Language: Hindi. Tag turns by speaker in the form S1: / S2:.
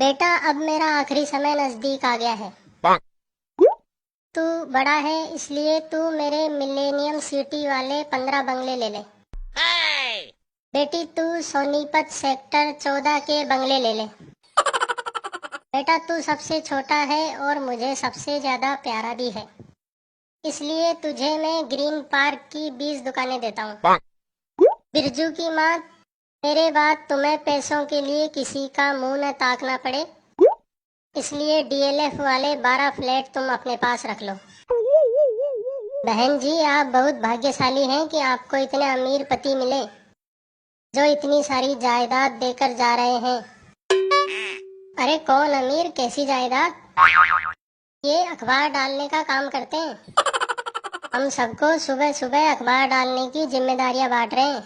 S1: बेटा, अब मेरा आखिरी समय नजदीक आ गया है। तू बड़ा है, इसलिए तू मेरे मिलेनियम सिटी वाले 15 बंगले ले ले। बेटी, तू सोनीपत सेक्टर 14 के बंगले ले ले। बेटा, तू सबसे छोटा है और मुझे सबसे ज्यादा प्यारा भी है, इसलिए तुझे मैं ग्रीन पार्क की 20 दुकानें देता हूँ। बिरजू की माँ, मेरे बाद तुम्हें पैसों के लिए किसी का मुंह न ताकना पड़े, इसलिए डीएलएफ वाले 12 फ्लैट तुम अपने पास रख लो। बहन जी, आप बहुत भाग्यशाली हैं कि आपको इतने अमीर पति मिले जो इतनी सारी जायदाद देकर जा रहे हैं। अरे कौन अमीर, कैसी जायदाद? ये अखबार डालने का काम करते हैं। हम सबको सुबह सुबह अखबार डालने की जिम्मेदारियां बांट रहे हैं।